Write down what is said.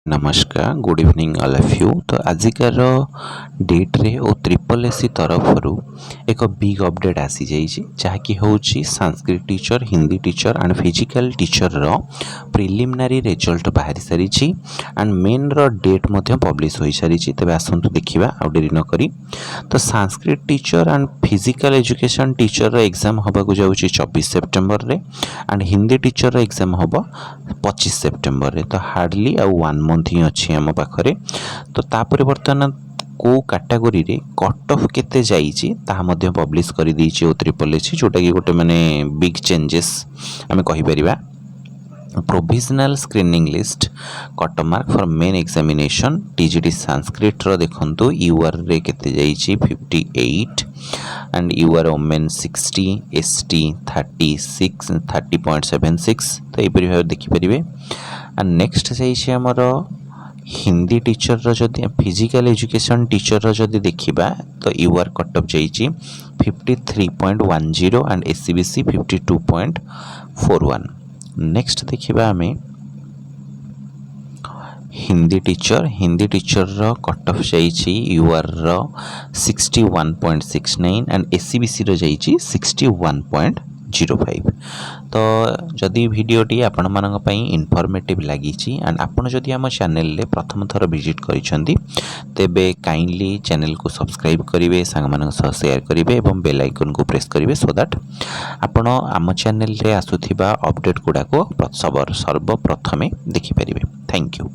नमस्कार good evening all of you. तो आजिकार date रे ओ ट्रिपल एससी तरफ एक बिग अपडेट आसी जाइए जहाँकि हूँ Sanskrit teacher Hindi teacher and physical teacher रो प्रिलिमिनारी रिजल्ट बाहरी सारी एंड मेन रो डेट पब्लिश हो सारी। तेज आसतु देखा आ डेरी नक तो Sanskrit teacher and physical education teacher exam होगा जाऊँगी 24 सेप्टेम्बर रे एंड हिंदी टीचर एग्जाम हम 25 सेप्टेम्बर रे। तो हार्डली आउ 1 मंथ ही अच्छी आम पाखे। तो तापर बर्तमान को कैटेगोरी रे कट ऑफ केते जाइए ताहा पब्लिश कर देइछि ओ ट्रिपल एससी जोटा कि गोटे माने बिग चेंजेस आम कहि परिबा। Provisional screening list cut mark for main examination TGT Sanskrit रो देखंतु यूआर रे केते जाइछि 58 एंड यूआर ओमेन 60 एसटी 36 30.76। तो यही भाव देखिपारे। एंड नेक्स्ट जाइए आमर हिंदी टीचर रो जदि फिजिकल एजुकेशन टीचर रो जदि देखिबा तो यूआर कट ऑफ जाइछि 53.10 एंड एससीबीसी 52.41। नेक्स्ट देखिबा आमे हिंदी टीचर रो कट ऑफ जाइछि यूआर रो 61.69 एंड एससीबीसी रो जाइछि 61.05। तो जदि वीडियोटी आपण मानक पई इन्फॉर्मेटिव लागी एंड आपण जदि आम चैनल रे प्रथम थर विजिट करिसेंती तेबे काइंडली चैनल को सब्सक्राइब करिवे सांग मानक सह शेयर करिवे एवं बेल आइकन को प्रेस करिवे सो दैट आपण आम चैनल रे आसुथिबा अपडेट गुडा को सर्वप्रथमे देखि परिवे। Thank you.